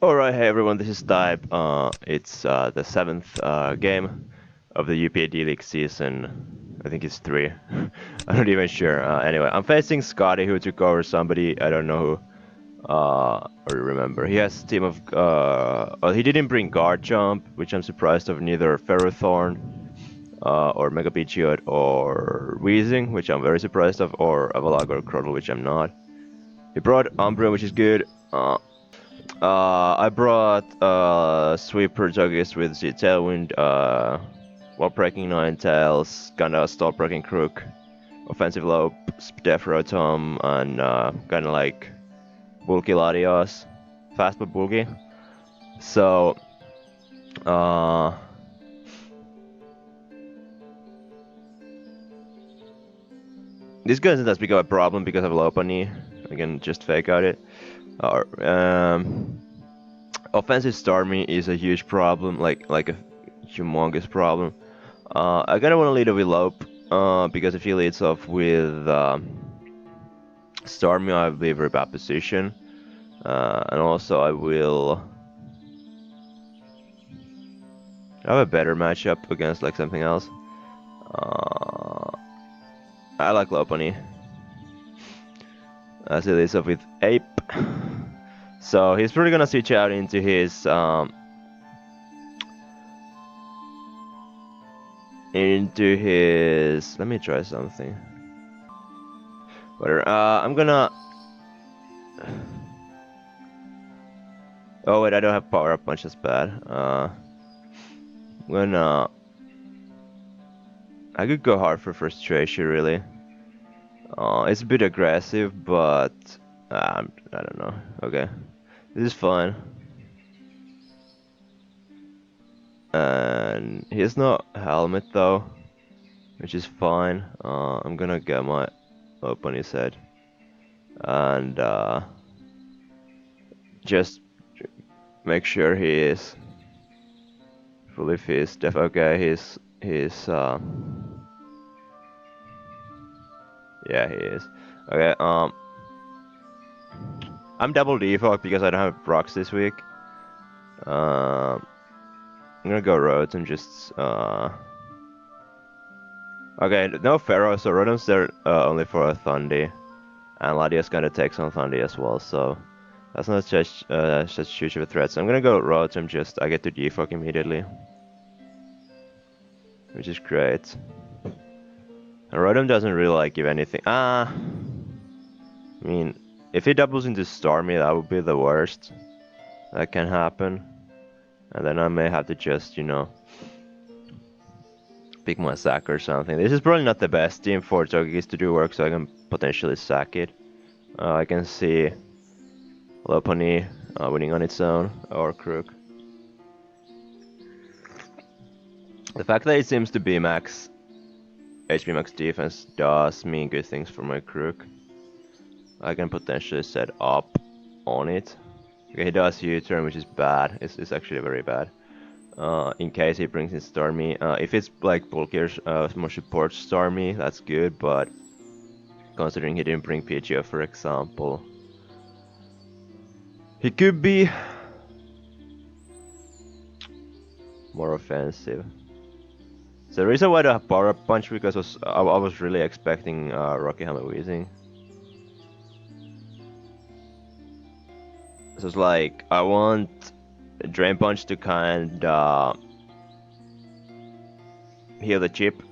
Alright, hey everyone, this is Type. It's the seventh game of the UPA D-League season. I think it's three. I'm not even sure. Anyway, I'm facing Scotty who took over somebody, I don't know who, or remember. He has a team of, well, he didn't bring Guard Jump, which I'm surprised of, neither Ferrothorn, or Mega Pidgeot, or Weezing, which I'm very surprised of, or Avalag or Crodle, which I'm not. He brought Umbreon, which is good. I brought Sweeper Juggies with the Tailwind, Wall Breaking Ninetales, kinda Stall Breaking Crook, Offensive Lope, Def Rotom, and kinda like bulky Latios, fast but bulky. So, uh, this doesn't has become a problem because of Lopunny. I can just fake out it. Or, offensive Starmie is a huge problem, like a humongous problem. I kinda wanna lead with Lope, because if he leads off with Starmie, I will be in a very bad position. And also I will have a better matchup against like something else. I like Lopunny. As he leads off with Ape. So he's probably gonna switch out into his let me try something. Whatever. I'm gonna. Oh wait, I don't have power up punch. That's bad. I'm gonna. I could go hard for frustration, really. It's a bit aggressive, but I don't know. Okay, this is fine. And he has no helmet though, which is fine. I'm gonna get my up on his head and just make sure he is fully fist. Okay, he's yeah, he is. Okay, I'm double default because I don't have rocks this week. I'm gonna go roads and just okay, no Pharaoh, so Rotom's there only for a Thundy. And Latias kinda takes on Thundy as well, so that's not such huge of a threat. So I'm gonna go Rotom, just I get to defog immediately. Which is great. And Rotom doesn't really like give anything. I mean, if he doubles into Starmie, that would be the worst that can happen. And then I may have to just, you know, pick my sack or something. This is probably not the best team for Togekiss to do work, so I can potentially sack it. I can see Lopunny winning on its own, or Crook. The fact that it seems to be max HP max defense does mean good things for my Crook. I can potentially set up on it. Okay, he does U-turn, which is bad. It's actually very bad. In case he brings in Starmie. If it's like bulkier, more support Starmie, that's good, but considering he didn't bring Pidgeot, for example, he could be more offensive. So the reason why I don't have Power Up Punch because I was really expecting Rocky Hammer Weezing. So it's like I want Drain Punch to kinda heal the chip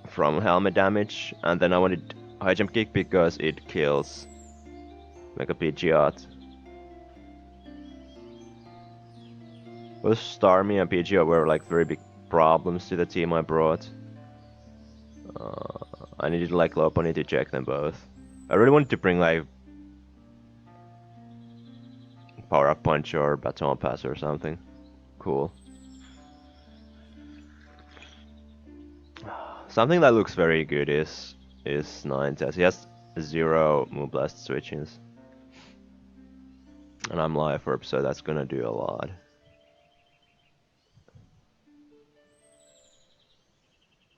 from helmet damage, and then I wanted High Jump Kick because it kills Mega Pidgeot. Both Starmie and Pidgeot were like very big problems to the team I brought. I needed like Lopunny to check them both. I really wanted to bring like Power Up Punch or Baton Pass or something. Cool. Something that looks very good is Ninetales. He has 0 Moonblast switchings. And I'm Life Orb, so that's gonna do a lot.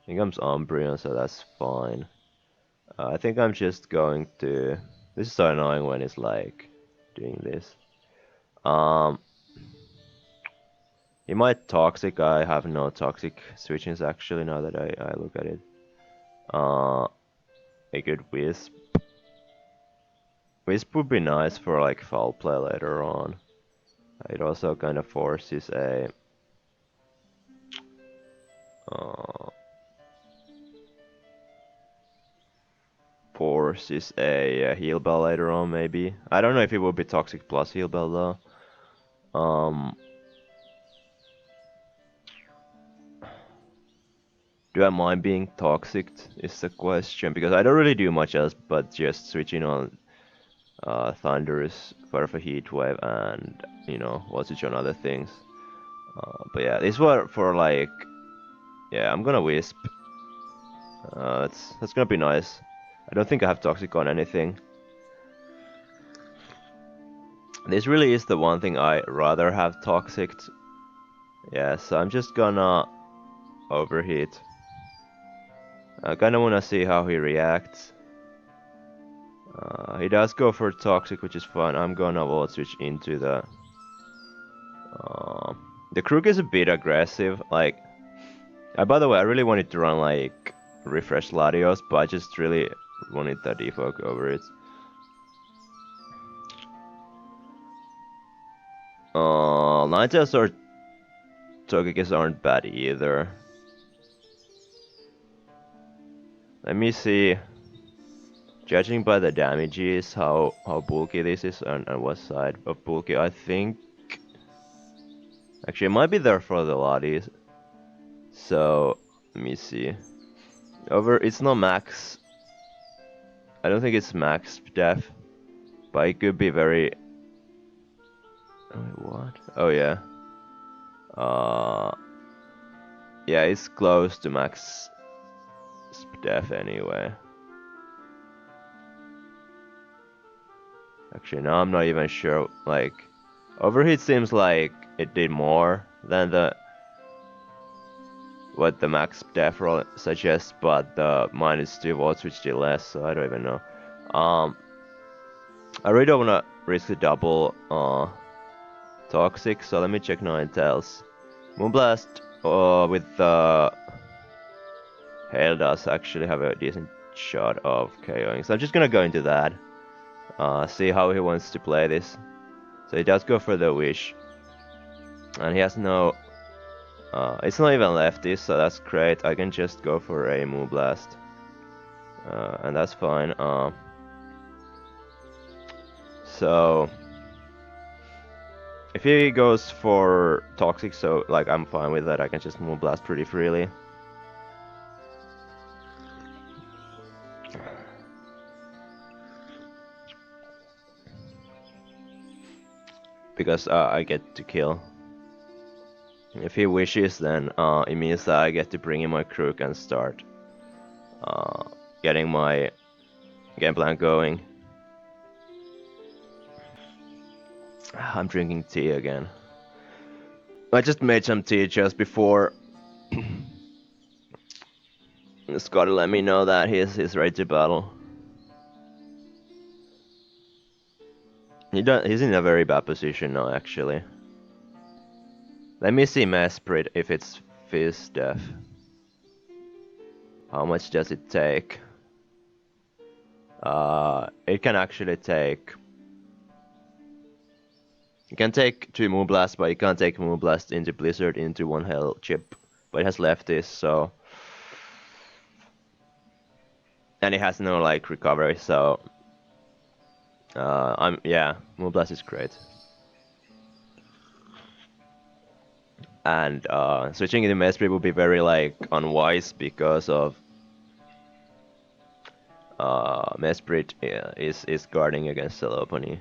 I think I'm Umbreon, so that's fine. I think I'm just going to... This is so annoying when it's like doing this. He might toxic. I have no toxic switchings actually now that I look at it. A good wisp. Wisp would be nice for like foul play later on. It also kind of forces a heal bell later on maybe. I don't know if it would be toxic plus heal bell though. Do I mind being toxic is the question, because I don't really do much else but just switching on Thunder's part of a heat wave and, you know, we'll switch on other things. But yeah, this was for like, yeah, I'm gonna wisp. That's gonna be nice. I don't think I have toxic on anything. This really is the one thing I rather have toxic. Yeah, so I'm just gonna overheat. I kinda wanna see how he reacts. He does go for toxic, which is fine. I'm gonna volt switch into the. The Crook is a bit aggressive. Like, by the way, I really wanted to run like refresh Latios, but I just really wanted the defog over it. Ninetales or Togekiss aren't bad either. Let me see. Judging by the damages, how bulky this is on what side of bulky, I think. Actually, it might be there for the Lotties. So, let me see. It's not max. I don't think it's max def, but it could be very. Wait, what? Oh yeah. Yeah, it's close to max def anyway. Actually, no, I'm not even sure. Like, overheat seems like it did more than what the max def roll suggests, but the -2 volts which did less, so I don't even know. I really don't wanna risk the double toxic, so let me check Ninetales. Moonblast with the Hail does actually have a decent shot of KOing, so I'm just gonna go into that. See how he wants to play this. So he does go for the Wish. And he has no... it's not even lefty, so that's great. I can just go for a Moonblast. And that's fine. So... if he goes for Toxic, so like I'm fine with that. I can just Moonblast pretty freely. Because I get to kill. If he wishes, then it means that I get to bring in my Crook and start getting my game plan going. I'm drinking tea again. I just made some tea just before. Scotty let me know that he's ready to battle. He's in a very bad position now, actually. Let me see Mesprit if it's Fizz Def. How much does it take? It can actually take... You can take 2 Moonblasts, but you can't take Moonblast into Blizzard into 1 Hell chip. But it has lefties, so... And it has no, like, recovery, so... yeah, Moonblast is great. And switching into Mesprit would be very, like, unwise because of... Mesprit is guarding against Celopony.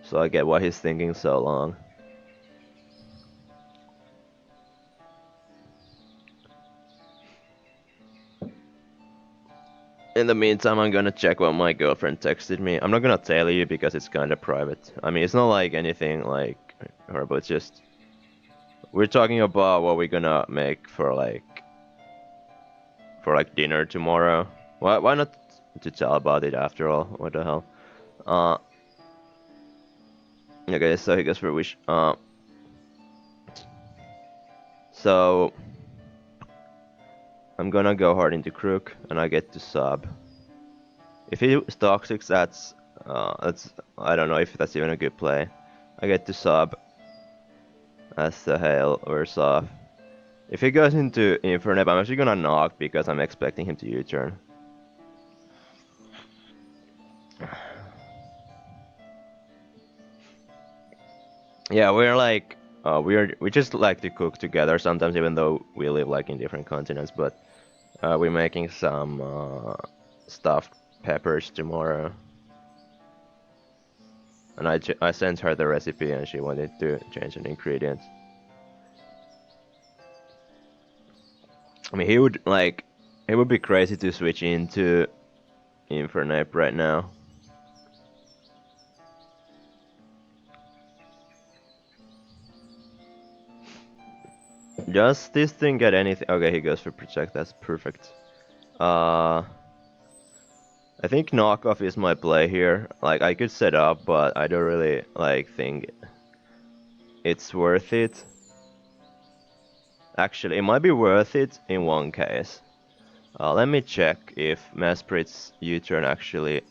So I get why he's thinking so long. In the meantime, I'm gonna check what my girlfriend texted me. I'm not gonna tell you because it's kinda private. I mean, it's not like anything like horrible, it's just... We're talking about what we're gonna make for like dinner tomorrow. Why not to tell about it after all? What the hell? Okay, so he goes for wish. So I'm gonna go hard into Crook, and I get to sub. If he toxics, that's I don't know if that's even a good play. I get to sub as the hail wears off. If he goes into Infernep, I'm actually gonna knock because I'm expecting him to U-turn. Yeah, we're like we just like to cook together sometimes, even though we live like in different continents. But we're making some stuffed peppers tomorrow, and I sent her the recipe, and she wanted to change an ingredient. I mean, it would be crazy to switch into Infernape right now. Does this thing get anything? Okay, he goes for protect. That's perfect. I think knockoff is my play here. Like I could set up, but I don't really like think it's worth it. Actually, it might be worth it in one case. Let me check if Mesprit's U-turn actually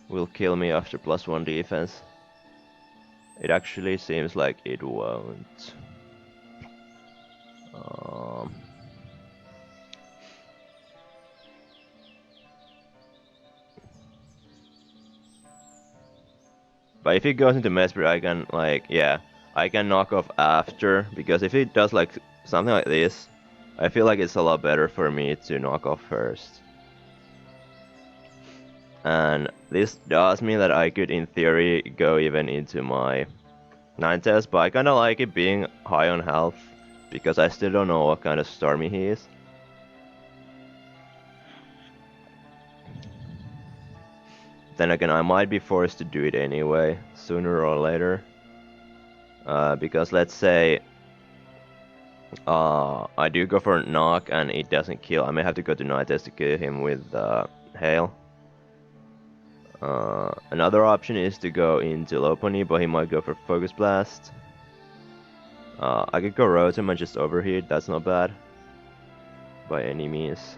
will kill me after +1 defense. It actually seems like it won't. But if he goes into Mesprit, I can I can knock off after, because if he does like something like this, I feel like it's a lot better for me to knock off first. And this does mean that I could, in theory, go even into my 9 but I kinda like it being high on health, because I still don't know what kind of Stormy he is. Then again, I might be forced to do it anyway, sooner or later. Because let's say I do go for a knock and it doesn't kill, I may have to go to 9 to kill him with Hail. Another option is to go into Lopunny, but he might go for Focus Blast. I could go Rotom and just overheat, that's not bad. By any means.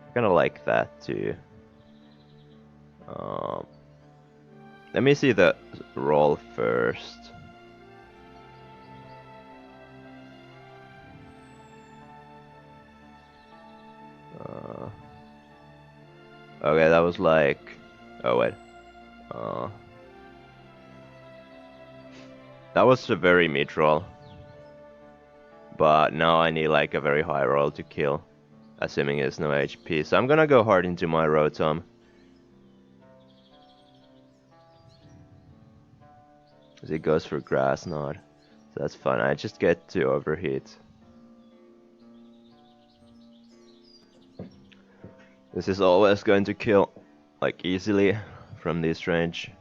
I kinda like that too. Let me see the roll first. Okay, that was like... Oh wait. That was a very mid roll. But now I need like a very high roll to kill. Assuming there's no HP. So I'm gonna go hard into my Rotom. Because it goes for Grass Knot. So that's fine. I just get to overheat. This is always going to kill like easily from this range.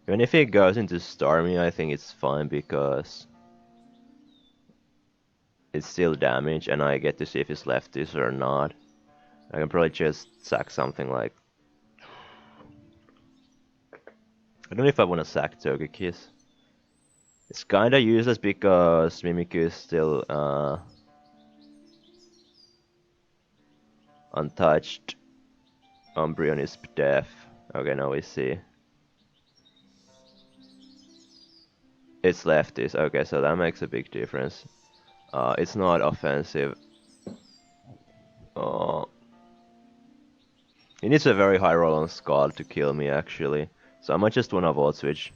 Even if it goes into Starmie, I think it's fine because it's still damage and I get to see if it's lefties or not. I can probably just sack something like... I don't know if I want to sack Togekiss. It's kinda useless because Mimikyu is still untouched. Umbreon is deaf. Okay, now we see. It's lefties. Okay, so that makes a big difference. It's not offensive. He needs a very high roll on Scald to kill me actually. So I might just wanna Volt Switch.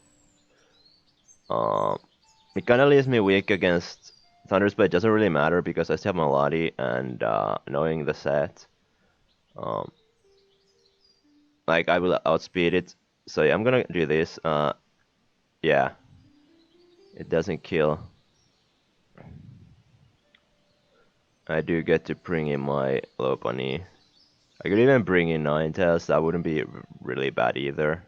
It kinda leaves me weak against Thunder's, but it doesn't really matter because I still have Melody and knowing the set. Like I will outspeed it. So yeah, I'm gonna do this. Yeah. It doesn't kill. I do get to bring in my Lopunny. I could even bring in Ninetales, that wouldn't be really bad either.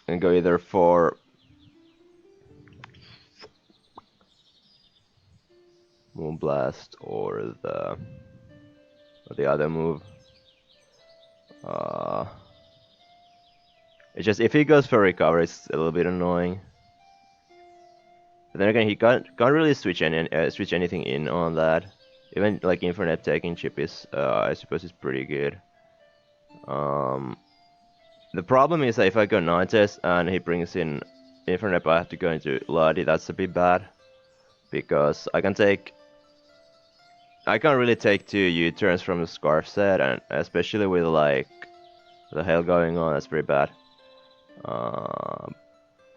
and go either for Moonblast or the other move. It's just if he goes for recover, it's a little bit annoying. But then again, he can't really switch anything in on that. Even like Infinite taking chip is, I suppose, is pretty good. The problem is that if I go Ninetales and he brings in Infinite, I have to go into Ladi. That's a bit bad because I can't really take 2 U-turns from the Scarf set, and especially with like the hail going on, that's pretty bad.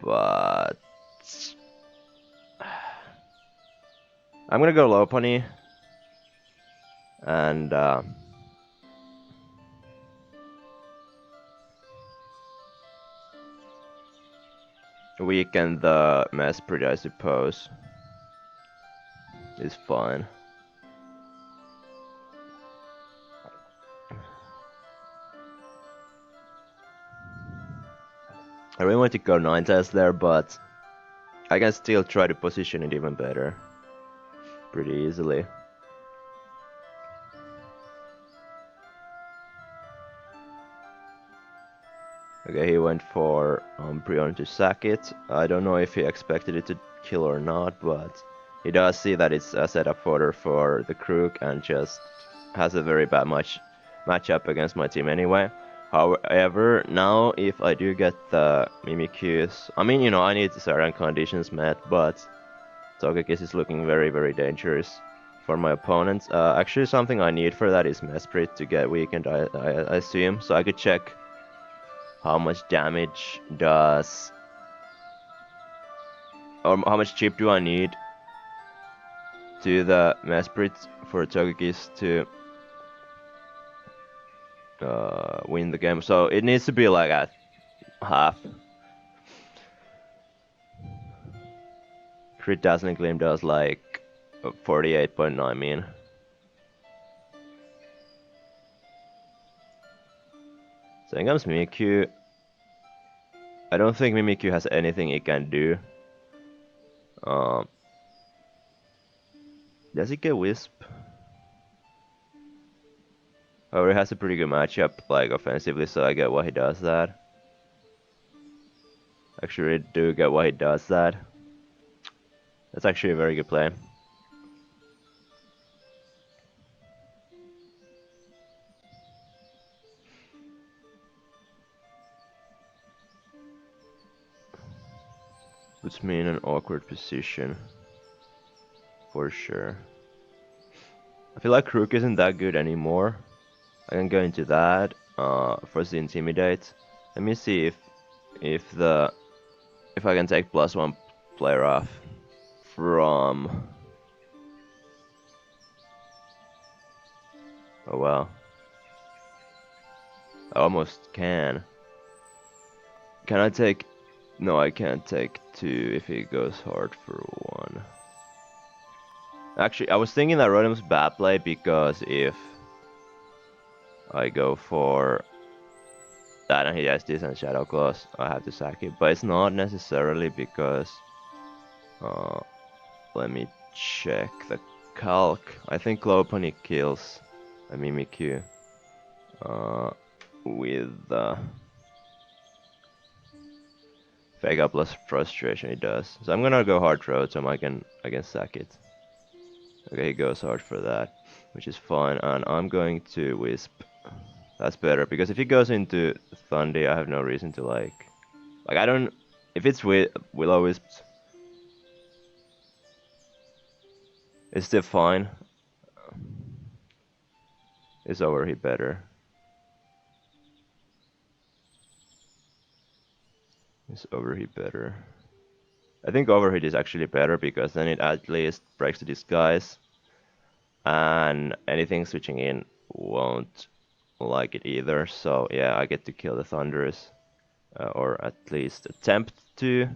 But I'm gonna go Lopunny and weaken the Mesprit, I suppose. Is fine. I really want to go Ninetales there, but I can still try to position it even better. Pretty easily. Okay, he went for Umbreon to sack it. I don't know if he expected it to kill or not, but he does see that it's a setup fodder for the Crook and just has a very bad matchup against my team anyway. However, now if I do get the Mimikyus, I mean, you know, I need certain conditions met, but Togekiss is looking very, very dangerous for my opponents. Actually, something I need for that is Mesprit to get weakened, I assume, so I could check how much damage does, or how much chip do I need to the Mesprit for Togekiss to win the game. So it needs to be like at half. Crit Dazzling Gleam does like 48.9 mean. So in comes Mimikyu. I don't think Mimikyu has anything it can do. Does it get Wisp? Oh, he has a pretty good matchup, like offensively, so I get why he does that. Actually, I do get why he does that. That's actually a very good play. Puts me in an awkward position. For sure. I feel like Crook isn't that good anymore. I can go into that. First the Intimidate. Let me see if I can take +1 player off from. Oh well. I almost can. Can I take? No, I can't take 2 if he goes hard for 1. Actually, I was thinking that Rotom's bad play because if I go for that and he has this and Shadow Claws, I have to sack it. But it's not necessarily because... let me check the calc. I think Lopunny kills a Mimikyu with Fake Out plus Frustration, it does. So I'm gonna go hard Rotom, I can sack it. Okay, he goes hard for that, which is fine, and I'm going to Wisp. That's better, because if he goes into Thundy, I have no reason to like I don't, if it's Will-O-Wisp, it's still fine. Is Overheat better? Is Overheat better? I think Overheat is actually better because then it at least breaks the disguise, and anything switching in won't like it either. So yeah, I get to kill the Thunderous, or at least attempt to.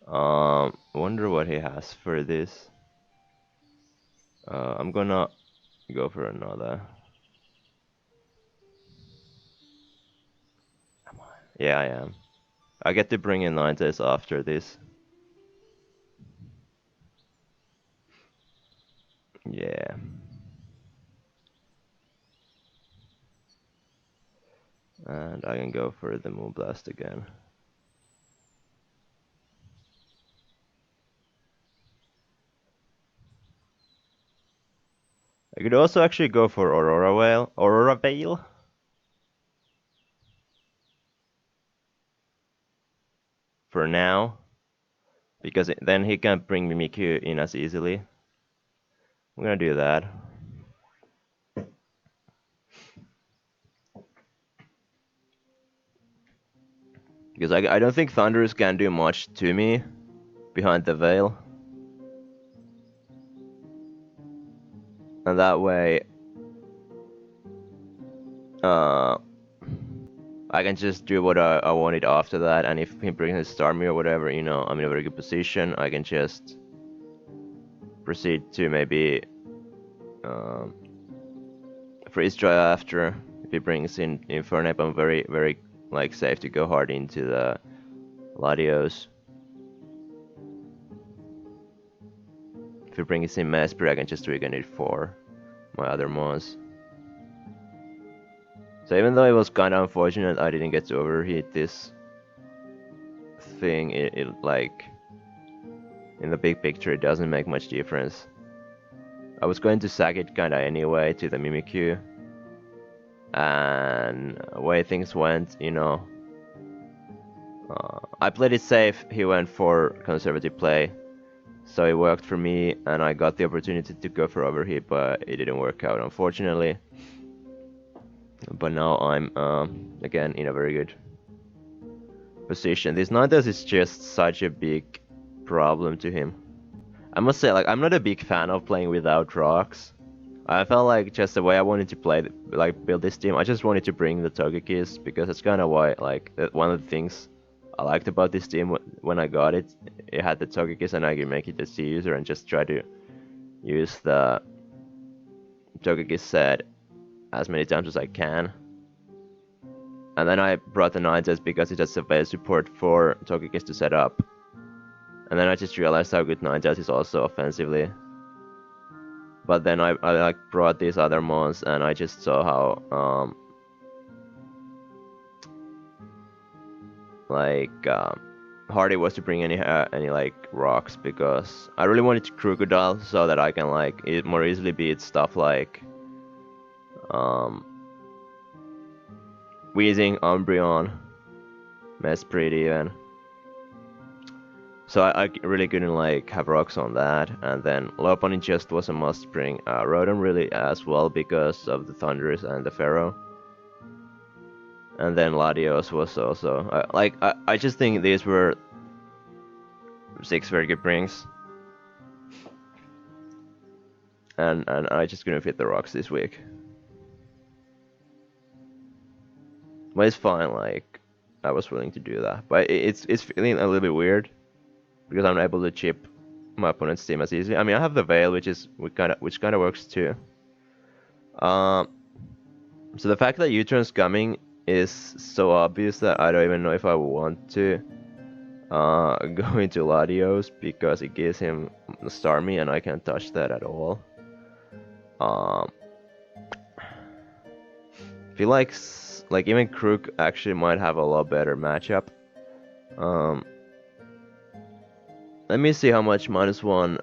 Wonder what he has for this. I'm gonna go for another. Yeah, I am. I get to bring in 90s after this. Yeah. And I can go for the Moonblast again. I could also actually go for Aurora Veil. For now. Because then he can't bring Mimikyu in as easily. I'm gonna do that. Because I don't think Thundurus can do much to me behind the veil. And that way, I can just do what I wanted after that. And if he brings his Starmie or whatever, you know, I'm in a very good position. I can just proceed to maybe freeze dry after. If he brings in Infernape, I'm very like safe to go hard into the Latios. If he brings in Mesprit, I can just weaken it for my other mons. So even though it was kind of unfortunate I didn't get to overheat this thing, it like in the big picture it doesn't make much difference. I was going to sack it kinda anyway to the Mimikyu, and the way things went, you know, I played it safe, he went for conservative play, so it worked for me and I got the opportunity to go for overheat, but it didn't work out unfortunately. But now I'm again in a very good position. This Ninetales is just such a big problem to him. I must say, like, I'm not a big fan of playing without rocks. I felt like just the way I wanted to play, like, build this team, I just wanted to bring the Togekis, because that's kind of why, like, one of the things I liked about this team when I got it. It had the Togekis and I could make it a C user and just try to use the Togekis set as many times as I can. And then I brought the Ninetales because it has a veil support for Togekis to set up. And then I just realized how good Ninetales is also offensively. But then I like brought these other mons and I just saw how hard it was to bring any like rocks, because I really wanted to Crocodile so that I can like more easily beat stuff like Weezing, Umbreon, Mesprit even. So I really couldn't like have rocks on that, and then Lopunny just was a must bring. Rotom really as well because of the Thundurus and the Pharaoh. And then Latios was also I just think these were 6 very good brings. And I just couldn't fit the rocks this week. But it's fine, like I was willing to do that. But it's feeling a little bit weird, because I'm able to chip my opponent's team as easily. I mean, I have the Veil, which kind of works too. So the fact that U-turn's coming is so obvious that I don't even know if I want to go into Latios, because it gives him Starmie and I can't touch that at all. I feel like even Crook actually might have a lot better matchup. Let me see how much -1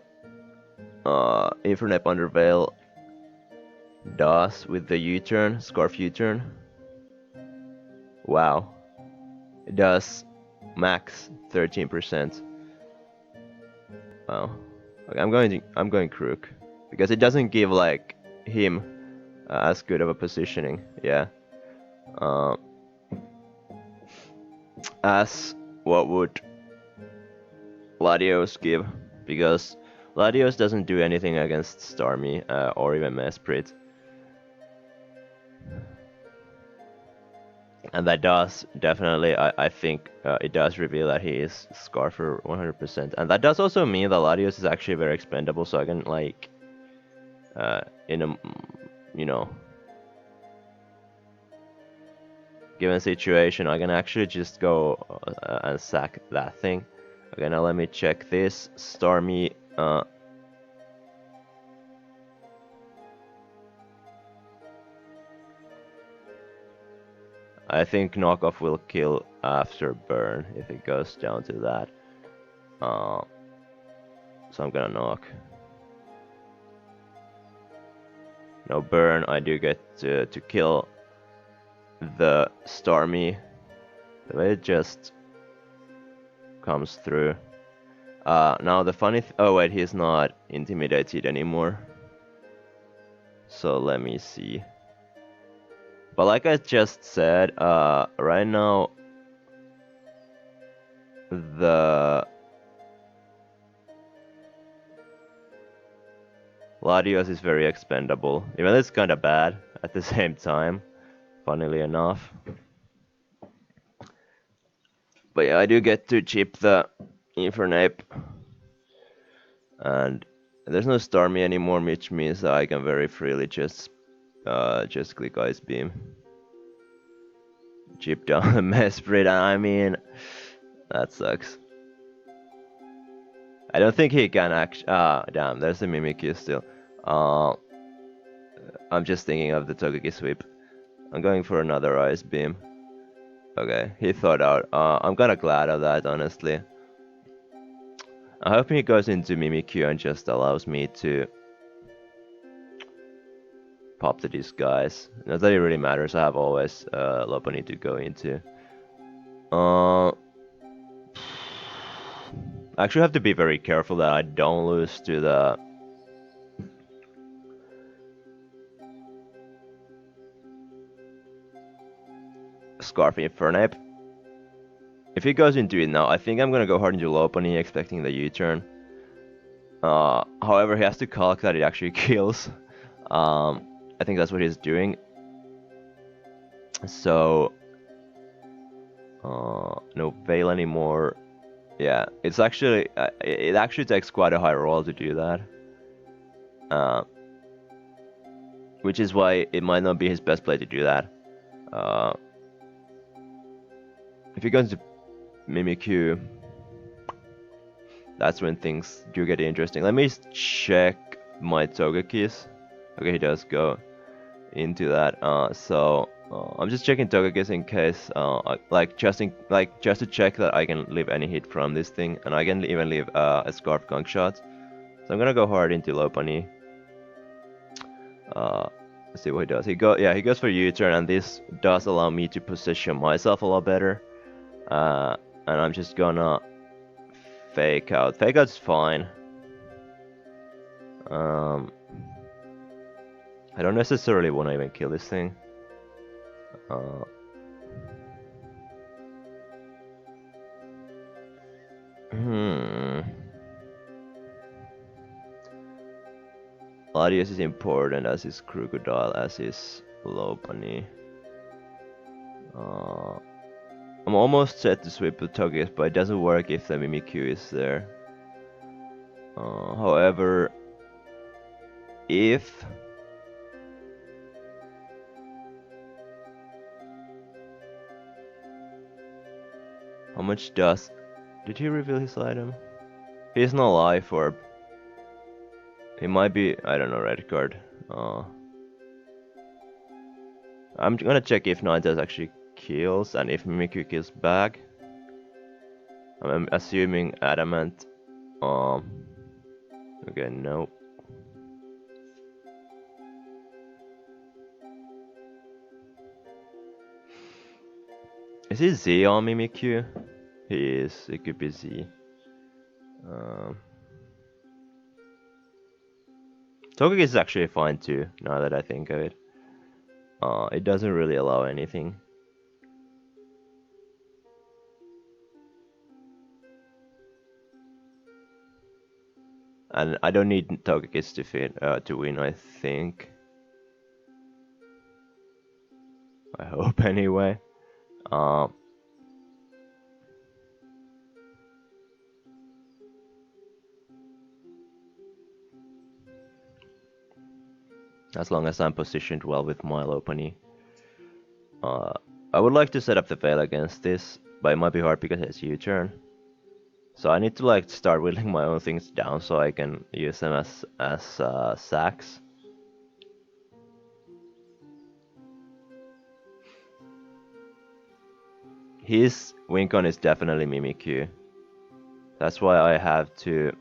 Infernape under Veil does with the U-turn, Scarf U-turn. Wow, it does max 13%. Wow, okay, I'm going Crook, because it doesn't give like him as good of a positioning, yeah. As what would Latios give, because Latios doesn't do anything against Starmie or even Mesprit. And that does definitely, I think, it does reveal that he is Scarfer 100%. And that does also mean that Latios is actually very expendable, so I can, like, in a, you know, given situation, I can actually just go and sack that thing. Okay, now let me check this. Stormy. I think knockoff will kill after burn if it goes down to that. So I'm gonna knock. No burn, I do get to kill the Stormy. The way it just comes through. Now the funny oh wait, he's not intimidated anymore. So let me see. But like I just said, right now the Latios is very expendable, even though it's kinda bad at the same time, funnily enough. But yeah, I do get to chip the Infernape. And there's no Stormy anymore, which means that I can very freely just click Ice Beam. Chip down the Mesprit, and I mean, that sucks. I don't think he can actually. Damn, there's a Mimikyu still. I'm just thinking of the Togeki sweep. I'm going for another Ice Beam. Okay, he thought out. I'm kinda glad of that, honestly. I hope he goes into Mimikyu and just allows me to pop the disguise. Not that it really matters, I have always Lopunny to go into. I actually have to be very careful that I don't lose to the Scarf Infernape. If he goes into it now, I think I'm gonna go hard into Lopunny, expecting the U-turn. However, he has to calc that it actually kills. I think that's what he's doing. So, no Veil anymore. Yeah, it's actually it actually takes quite a high roll to do that. Which is why it might not be his best play to do that. If he goes to Mimikyu, that's when things do get interesting. Let me check my Togekis. Okay, he does go into that. I'm just checking Togekis in case, just to check that I can leave any hit from this thing, and I can even leave a Scarf Gunk Shot. So I'm gonna go hard into Lopunny. Let's see what he does. He goes for U-turn, and this does allow me to position myself a lot better. And I'm just gonna fake out. Fake out's fine. I don't necessarily want to even kill this thing. Latios is important as is Crocodile, as is Lopunny. I'm almost set to sweep the Togekiss, but it doesn't work if the Mimikyu is there. However, if how much does... Did he reveal his item? He's not Life Orb. He might be... I don't know, red card. I'm gonna check if Ninetales actually kills, and if Mimikyu kills back. I'm assuming Adamant. Okay, no. Is he Z on Mimikyu? He is. It could be Z. Togekiss is actually fine too, now that I think of it. It doesn't really allow anything. And I don't need Togekiss to win, I think. I hope anyway. As long as I'm positioned well with my Lopunny. I would like to set up the fail against this, but it might be hard because it's U-turn. So I need to like start whittling my own things down so I can use them as sacks. His Wincon is definitely Mimikyu. That's why I have to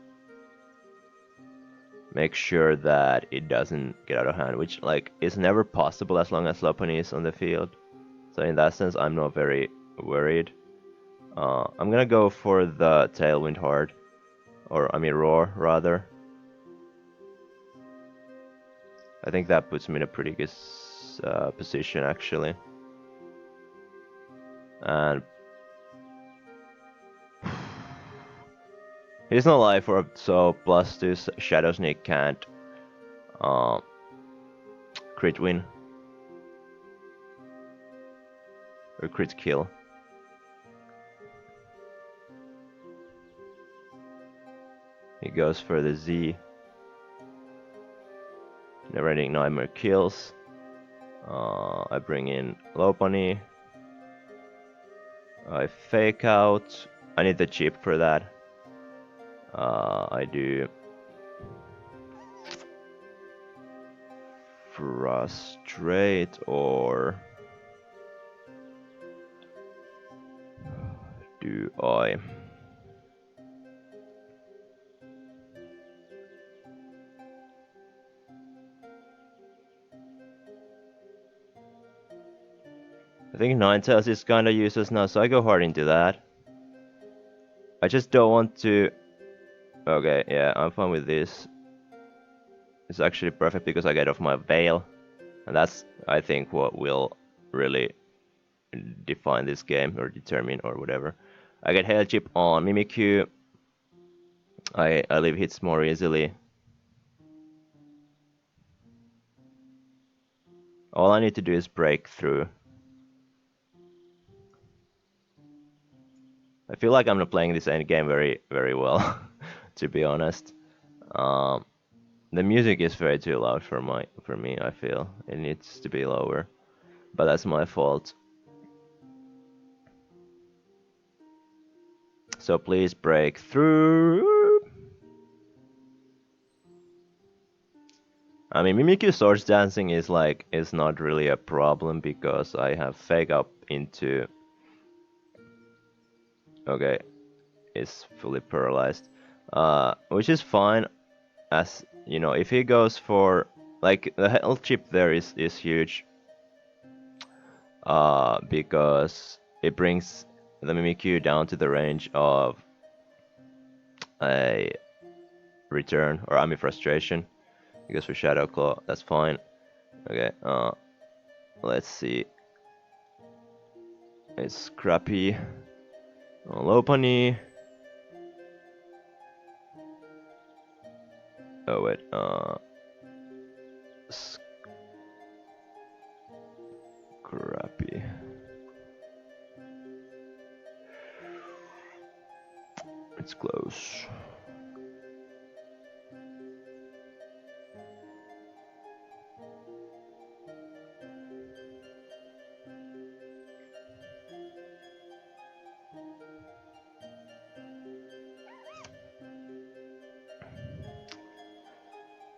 make sure that it doesn't get out of hand, which like is never possible as long as Lopunny is on the field. So in that sense, I'm not very worried. I'm gonna go for the Tailwind Hard, or I mean Roar rather. I think that puts me in a pretty good position actually. And he's not Life Orb, so +2 Shadow Sneak can't crit win or crit kill. He goes for the Z. Never-ending Nightmare kills. I bring in Lopunny. I fake out. I need the chip for that. I do Frustrate, or do I? I think Ninetales is kinda useless now, so I go hard into that. I just don't want to... Okay, yeah, I'm fine with this. It's actually perfect because I get off my Veil. And that's, I think, what will really define this game, or determine, or whatever. I get Hail Chip on Mimikyu. I leave hits more easily. All I need to do is break through. I feel like I'm not playing this endgame very well, to be honest. The music is very too loud for me. I feel it needs to be lower, but that's my fault. So please break through. I mean, Mimikyu Swords Dancing is not really a problem because I have Fake Up into... Okay, it's fully paralyzed, which is fine, as you know, if he goes for like the health chip there is huge, because it brings the Mimikyu down to the range of a return, or I mean frustration. Because for Shadow Claw, that's fine. Okay, let's see. It's crappy. Lopunny. Oh wait, crappy. It's close.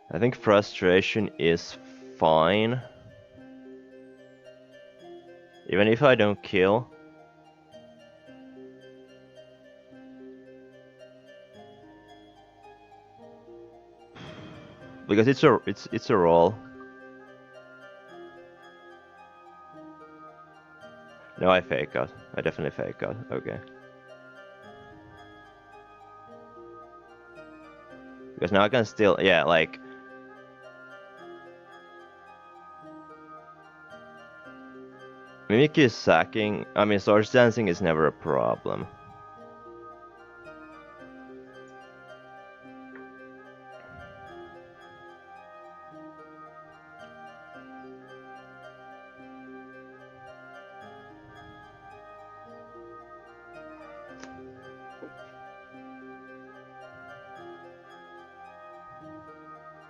I think frustration is fine. Even if I don't kill. Because it's a roll. No, I fake out. I definitely fake out. Okay. Because now I can still, yeah, like... Mimikyu is sacking. I mean, Swords Dancing is never a problem.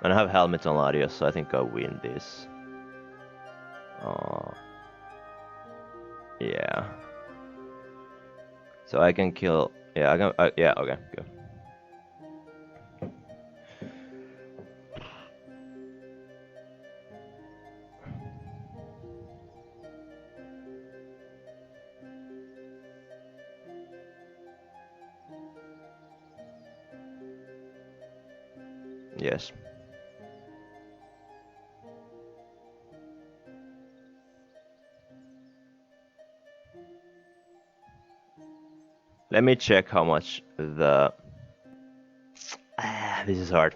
And I have Helmet on Latios, so I think I'll win this. Yeah. So I can kill. Yeah, I can. Yeah, okay, good. Yes. Let me check how much the. This is hard.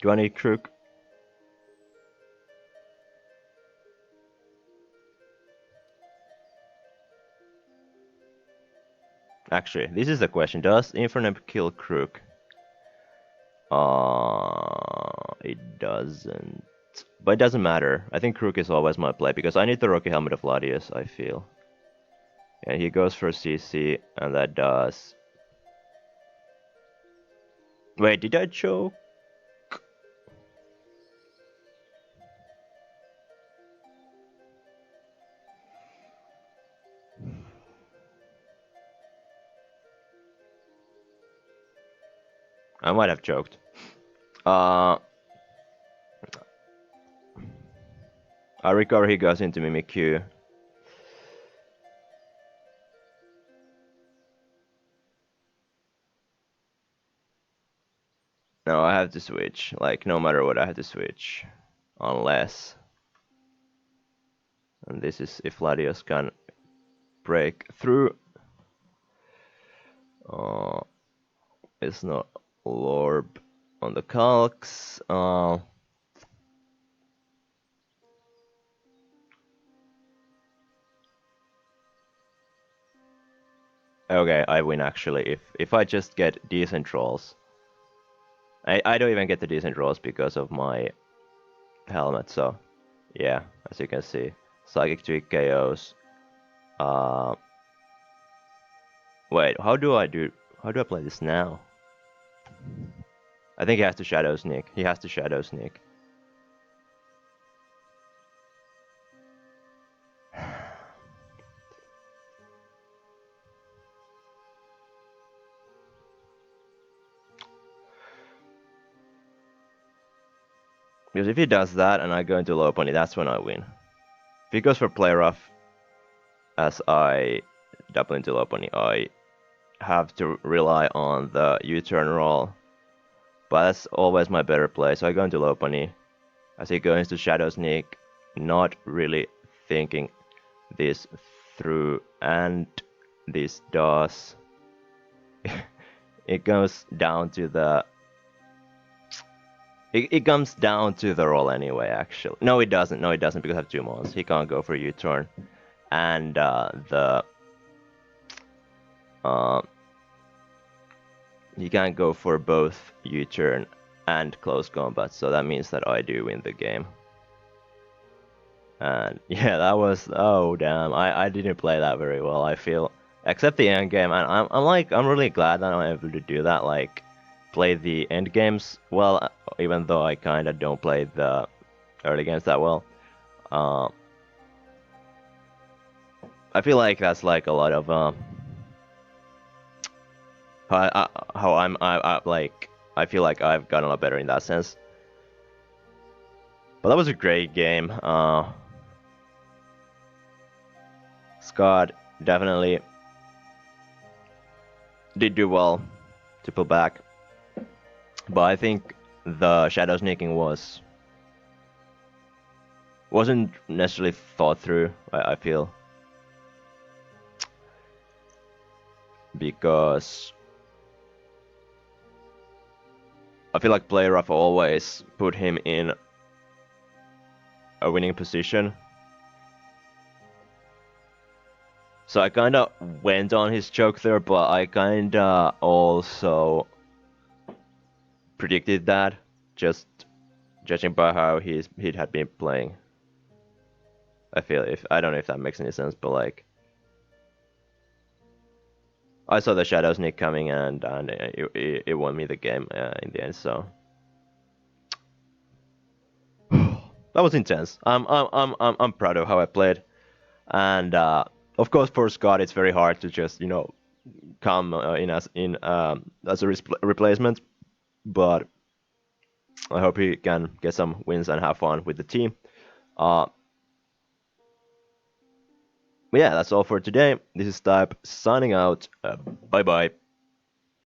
Do I need crook? Actually, this is the question. Does Infernape kill crook? It doesn't. But it doesn't matter. I think crook is always my play because I need the Rocky Helmet of Latius, I feel. And he goes for CC, and that does. Wait, did I choke? I might have choked. I recover, he goes into Mimikyu. No, I have to switch. Like, no matter what, I have to switch. Unless. And this is if Latios can break through. It's not Lorb on the calcs. Okay, I win actually. If I just get decent rolls. I don't even get the decent rolls because of my helmet, so yeah, as you can see. Psychic Tweak KOs. Wait, how do I play this now? I think he has to Shadow Sneak. He has to Shadow Sneak. Because if he does that and I go into low pony, that's when I win. If he goes for play rough, as I double into low pony, I have to rely on the U-turn roll. But that's always my better play, so I go into low pony. As he goes into Shadow Sneak, not really thinking this through, and this does. It goes down to the. It comes down to the roll anyway, actually. No, it doesn't. No, it doesn't because I have 2 mons. He can't go for U-turn. And he can't go for both U-turn and close combat, so that means that I do win the game. And yeah, that was, oh damn, I didn't play that very well, I feel. Except the end game, and I'm really glad that I'm able to do that, like play the end games well, even though I kinda don't play the early games that well. I feel like that's like a lot of how I like I feel like I've gotten a lot better in that sense. But that was a great game. Scott definitely did do well to pull back, but I think the shadow sneaking wasn't necessarily thought through. I feel because I feel like player rough always put him in a winning position. So I kinda went on his choke there, but I kinda also predicted that, just judging by how he had been playing. I feel I don't know if that makes any sense, but like I saw the shadow sneak coming and it won me the game in the end. So that was intense. I'm proud of how I played. And of course, for Scott, it's very hard to just come as a replacement. But I hope he can get some wins and have fun with the team. Uh, but yeah, that's all for today. This is Type signing out. Bye bye.